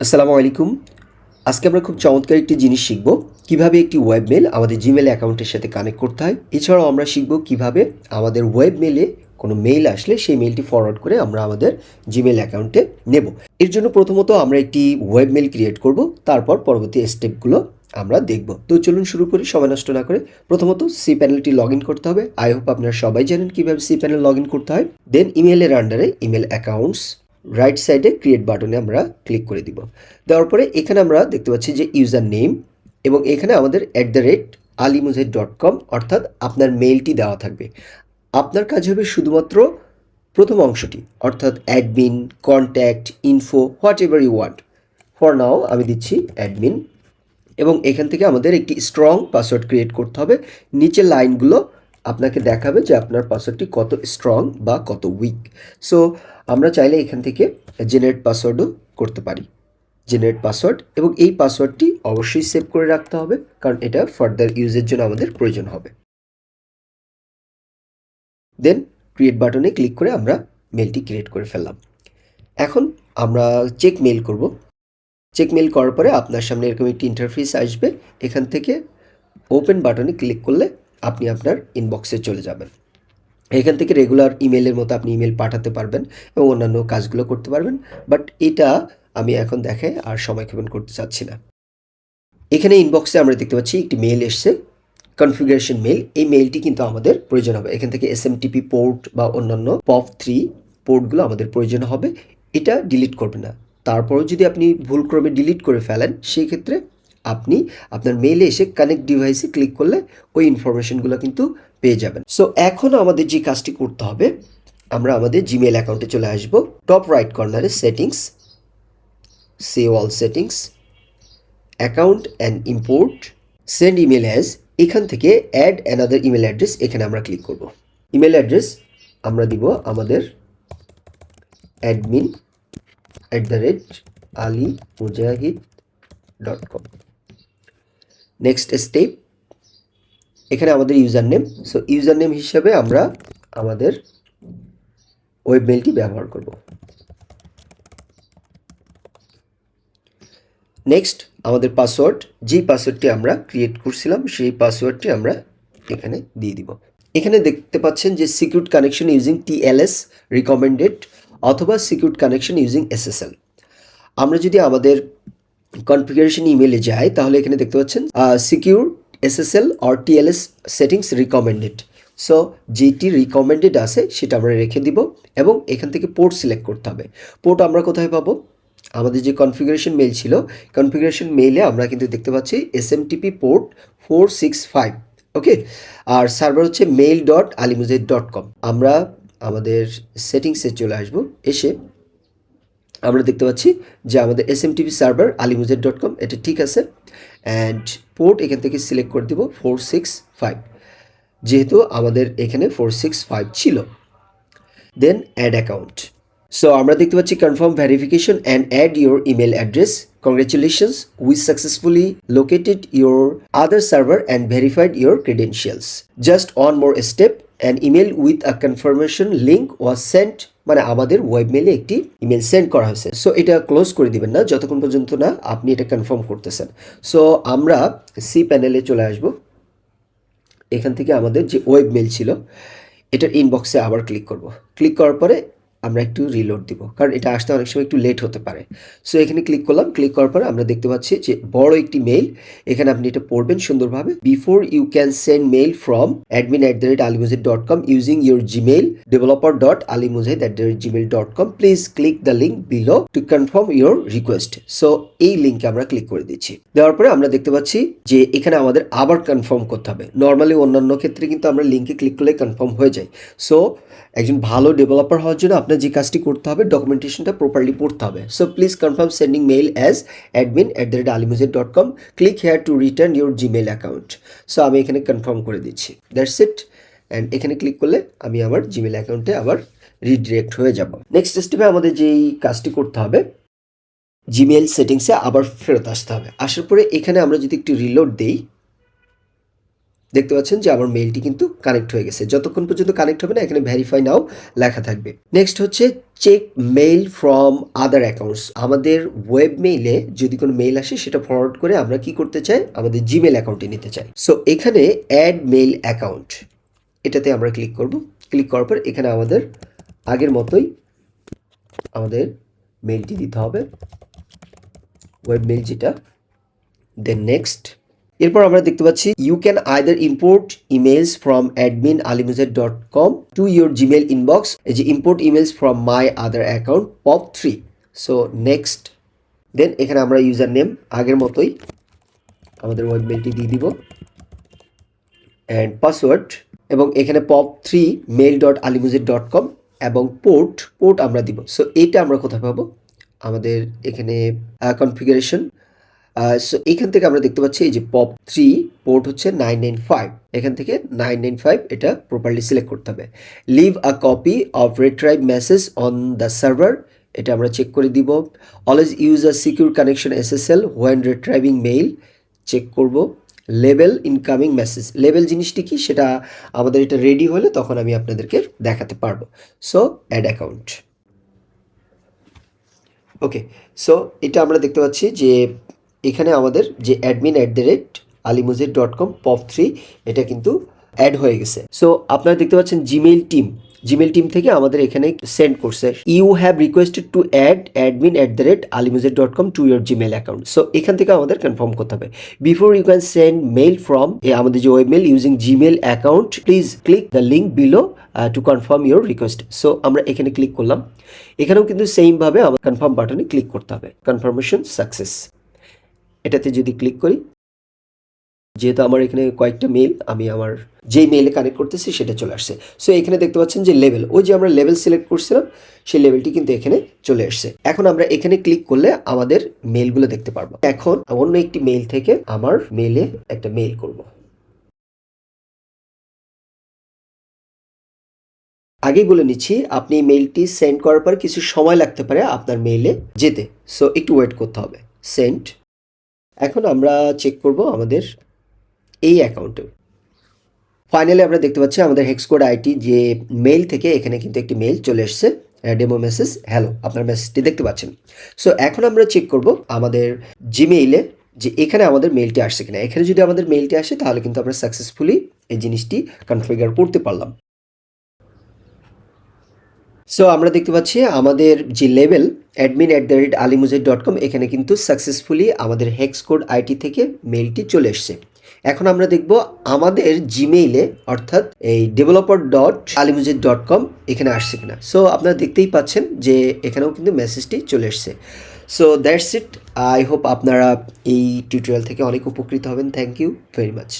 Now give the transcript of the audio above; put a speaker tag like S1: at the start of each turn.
S1: আসসালামু আলাইকুম। আজকে আমরা খুব চমৎকার একটি জিনিস শিখব। কিভাবে একটি ওয়েব মেইল আমাদের জিমেইল অ্যাকাউন্টের সাথে কানেক্ট করতে হয়। এছাড়াও আমরা শিখব কিভাবে আমাদের ওয়েব মেইলে কোনো মেইল আসলে সেই মেইলটি ফরওয়ার্ড করে আমরা আমাদের জিমেইল অ্যাকাউন্টে নেব। এর জন্য প্রথমত আমরা একটি ওয়েব মেইল ক্রিয়েট করব, তারপর পরবর্তী স্টেপগুলো আমরা দেখব। তো চলুন শুরু করি সময় নষ্ট না করে। প্রথমত সি প্যানেলটি লগ ইন করতে হবে। আই হোপ আপনারা সবাই জানেন কীভাবে সি প্যানেল লগ ইন করতে হয়। দেন ইমেইলের আন্ডারে ইমেল অ্যাকাউন্টস রাইট সাইডে ক্রিয়েট বাটনে আমরা ক্লিক করে দিব। দেওয়ার পরে এখানে আমরা দেখতে পাচ্ছি যে ইউজার নেম এবং এখানে আমাদের @alimuzaid.com অর্থাৎ আপনার মেইলটি দেওয়া থাকবে। আপনার কাজ হবে শুধুমাত্র প্রথম অংশটি, অর্থাৎ admin, contact, info, whatever you want. For now আমি দিচ্ছি অ্যাডমিন এবং এখান থেকে আমাদের একটি স্ট্রং পাসওয়ার্ড ক্রিয়েট করতে হবে। নিচের লাইনগুলো আপনাকে দেখাবে যে আপনার পাসওয়ার্ডটি কত স্ট্রং বা কত উইক। সো আমরা চাইলে এখান থেকে জেনারেট পাসওয়ার্ডও করতে পারি, জেনারেট পাসওয়ার্ড, এবং এই পাসওয়ার্ডটি অবশ্যই সেভ করে রাখতে হবে কারণ এটা ফার্দার ইউজের জন্য আমাদের প্রয়োজন হবে। দেন ক্রিয়েট বাটনে ক্লিক করে আমরা মেলটি ক্রিয়েট করে ফেললাম। এখন আমরা চেক মেল করব। চেক মেল করার পরে আপনার সামনে এরকম একটি ইন্টারফেস আসবে। এখান থেকে ওপেন বাটনে ক্লিক করলে আপনি আপনার ইনবক্সে চলে যাবেন। এখান থেকে রেগুলার ইমেলের মতো আপনি ইমেল পাঠাতে পারবেন এবং অন্যান্য কাজগুলো করতে পারবেন। বাট এটা আমি এখন দেখাই আর সময়ক্ষেপণ করতে চাচ্ছি না। এখানে ইনবক্সে আমরা দেখতে পাচ্ছি একটি মেইল এসছে, কনফিগারেশন মেইল। এই মেইলটি কিন্তু আমাদের প্রয়োজন হবে। এখান থেকে SMTP পোর্ট বা অন্যান্য POP3 পোর্টগুলো আমাদের প্রয়োজন হবে। এটা ডিলিট করবে না। তারপরেও যদি আপনি ভুলক্রমে ডিলিট করে ফেলেন, সেই ক্ষেত্রে আপনি আপনার মেইলে এসে কানেক্ট ডিভাইসে ক্লিক করলে ওই ইনফরমেশনগুলো কিন্তু পেয়ে যাবেন। সো এখন আমাদের যে কাজটি করতে হবে, আমরা আমাদের জিমেইল অ্যাকাউন্টে চলে আসব। টপ রাইট কর্নারে settings, save all settings, account and import, send email as, এখান থেকে অ্যাড অ্যানাদার ইমেল অ্যাড্রেস এখানে আমরা ক্লিক করব। ইমেল অ্যাড্রেস আমরা দিব আমাদের admin@alimujahid.com। নেক্সট স্টেপ, এখানে আমাদের user name. So user name হিসাবে আমরা আমাদের ওয়েব মেইলটি ব্যবহার করব। নেক্সট আমাদের পাসওয়ার্ড, যেই পাসওয়ার্ডটি আমরা ক্রিয়েট করছিলাম সেই পাসওয়ার্ডটি আমরা এখানে দিয়ে দিব। এখানে দেখতে পাচ্ছেন যে secured connection using TLS recommended অথবা সিকিউরড কানেকশন ইউজিং SSL। আমরা যদি আমাদের কনফিগারেশন ইমেলে যাই তাহলে এখানে দেখতে পাচ্ছেন secure SSL or TLS settings recommended. So যেটি রিকমেন্ডেড আছে সেটা আমরা রেখে দিব এবং এখান থেকে পোর্ট সিলেক্ট করতে হবে। পোর্ট আমরা কোথায় পাবো? আমাদের যে কনফিগারেশন মেইল ছিল, কনফিগারেশন মেইলে আমরা কিন্তু দেখতে পাচ্ছি SMTP পোর্ট 465। ওকে, আর সার্ভার হচ্ছে mail.alimujahid.com। আমরা আমাদের সেটিংসে চলে আসব। এসে আমরা দেখতে পাচ্ছি যে আমাদের SMTP সার্ভার alimujahid.com এটা ঠিক আছে, অ্যান্ড পোর্ট এখান থেকে সিলেক্ট করে দিব 465, যেহেতু আমাদের এখানে 465 ছিল। দেন অ্যাড অ্যাকাউন্ট। সো আমরা দেখতে পাচ্ছি confirm verification and add your email address, congratulations we successfully located your other server and verified your credentials, just one more step, an email with a confirmation link was sent, মানে আমাদের web মেইলে একটি email send করা হয়েছে। So এটা close করে দিবেন না যতক্ষণ পর্যন্ত না আপনি এটা কনফার্ম করতেছেন। সো আমরা সি প্যানেলে চলে আসব। এখান থেকে আমাদের যে ওয়েব মেইল ছিল এটার ইনবক্সে আবার ক্লিক করব। ক্লিক করার পরে আমরা একটু রিলোড দিব কারণ এটা আসতে অনেক সময় একটু লেট হতে পারে। সো এখানে ক্লিক করলাম। ক্লিক করার পরে আমরা দেখতে পাচ্ছি যে বড় একটি মেইল। এখানে আপনি এটা পড়বেন সুন্দরভাবে। Before you can send mail from admin@alimujahid.com using your Gmail developer.alimujahid@gmail.com please click the link below to confirm your request. So এই লিঙ্কে আমরা ক্লিক করে দিচ্ছি। দেওয়ার পরে আমরা দেখতে পাচ্ছি যে এখানে আমাদের আবার কনফার্ম করতে হবে। নর্মালি অন্যান্য ক্ষেত্রে কিন্তু আমরা লিঙ্কে ক্লিক করলে কনফার্ম হয়ে যায়। সো একজন ভালো ডেভেলপার হওয়ার জন্য আপনার যে কাজটি করতে হবে, ডকুমেন্টেশনটা প্রপারলি পড়তে হবে। So please confirm sending mail as admin@alimujahid.com, click here to return your Gmail account. So আমি এখানে কনফার্ম করে দিচ্ছি। That's it. অ্যান্ড এখানে ক্লিক করলে আমি আমার জিমেইল অ্যাকাউন্টে আবার রিডিরেক্ট হয়ে যাব। নেক্সট স্টেপে আমাদের যেই কাজটি করতে হবে, জিমেইল সেটিংসে আবার ফেরত আসতে হবে। আসার পরে এখানে আমরা যদি একটু রিলোড দিই দেখতে পাচ্ছেন যে আমার মেইলটি কিন্তু কানেক্ট হয়ে গেছে। যতক্ষণ পর্যন্ত কানেক্ট হবে না এখানে ভেরিফাই নাও লেখা থাকবে। নেক্সট হচ্ছে check mail from other accounts. আমাদের ওয়েব মেইলে যদি কোনো মেইল আসে সেটা ফরওয়ার্ড করে আমরা কি করতে চাই, আমাদের জিমেল অ্যাকাউন্টে নিতে চাই। সো এখানে অ্যাড মেইল অ্যাকাউন্ট, এটাতে আমরা ক্লিক করব। ক্লিক করার পর এখানে আমাদের আগের মতোই আমাদের মেইলটি দিতে হবে, ওয়েব মেইল যেটা। দেন নেক্সট, এরপর আমরা দেখতে পাচ্ছি you can either import emails from admin@alimuset.com to your Gmail inbox. এই যে import emails from my other account POP3। So next, then এখানে আমরা ইউজার নেম আগের মতোই আমাদের ওয়েব মেইলটি দিয়ে দিব অ্যান্ড পাসওয়ার্ড, এবং এখানে POP3 mail.alimuset.com এবং পোর্ট আমরা দিব। সো এইটা আমরা কোথায় পাবো, আমাদের এখানে কনফিগারেশন। সো এখান থেকে আমরা দেখতে পাচ্ছি এই যে POP3 পোর্ট হচ্ছে 995, এখান থেকে 995 এটা প্রপারলি সিলেক্ট করতে হবে। Leave a copy of retrieve message on the server, এটা আমরা চেক করে দিব। Always use a secure connection SSL when retrieving mail, check করব। লেবেল ইনকামিং মেসেজ, লেবেল জিনিসটি কি সেটা আমাদের এটা রেডি হলে তখন আমি আপনাদেরকে দেখাতে পারবো। সো অ্যাড অ্যাকাউন্ট, ওকে। সো এটা আমরা দেখতে পাচ্ছি যে এখানে আমাদের যে admin@alimuset.com POP3 এটা কিন্তু অ্যাড হয়ে গেছে। সো আপনারা দেখতে পাচ্ছেন জিমেল টিম থেকে আমাদের এখানে সেন্ড করছে, you have requested to add admin@alimuset.com to your Gmail account. So এখান থেকে আমাদের কনফার্ম করতে হবে। Before you can send mail from আমাদের যে web mail using Gmail account, please click the link below to confirm your request. So আমরা এখানে click করলাম, এখানেও কিন্তু সেমভাবে আমার কনফার্ম বাটনে ক্লিক করতে হবে, কনফার্মেশন সাকসেস। এটাতে যদি ক্লিক করি, যেহেতু আমার এখানে কয়েকটা মেইল, আমি আমার যেই মেইলে কানেক্ট করতেছি সেটা চলে আসছে। সো এখানে দেখতে পাচ্ছেন যে লেভেল, ওই যে আমরা লেভেল সিলেক্ট করছিলাম সেই লেভেলটি কিন্তু এখানে চলে আসছে। এখন আমরা এখানে ক্লিক করলে আমাদের মেইলগুলো দেখতে পারবো। এখন অন্য একটি মেইল থেকে আমার মেইলে একটা মেইল করব। আগেই বলে নিচ্ছি, আপনি মেইলটি সেন্ড করার পর কিছু সময় লাগতে পারে আপনার মেইলে যেতে, সো একটু ওয়েট করতে হবে। সেন্ড, এখন আমরা চেক করব আমাদের এই অ্যাকাউন্টে। ফাইনালি আমরা দেখতে পাচ্ছি আমাদের হেক্সকোড আইটি যে মেইল থেকে এখানে কিন্তু একটি মেইল চলে এসছে, ডেমো মেসেজ হ্যালো, আপনার মেসেজটি দেখতে পাচ্ছেন। সো এখন আমরা চেক করব আমাদের জিমেইলে যে এখানে আমাদের মেইলটি আসছে কিনা। এখানে যদি আমাদের মেইলটি আসে তাহলে কিন্তু আমরা সাকসেসফুলি এই জিনিসটি কনফিগার করতে পারলাম। সো আমরা দেখতে পাচ্ছি আমাদের যে লেভেল admin@alimuset.com এখানে কিন্তু সাকসেসফুলি আমাদের হেক্সকোড আইটি থেকে মেইলটি চলে এসছে। এখন আমরা দেখব আমাদের জিমেইলে অর্থাৎ এই developer.alimuset.com এখানে আসছে কিনা। সো আপনারা দেখতেই পাচ্ছেন যে এখানেও কিন্তু মেসেজটি চলে এসছে। So that's it. I hope আপনারা এই টিউটোরিয়াল থেকে অনেক উপকৃত হবেন। Thank you very much.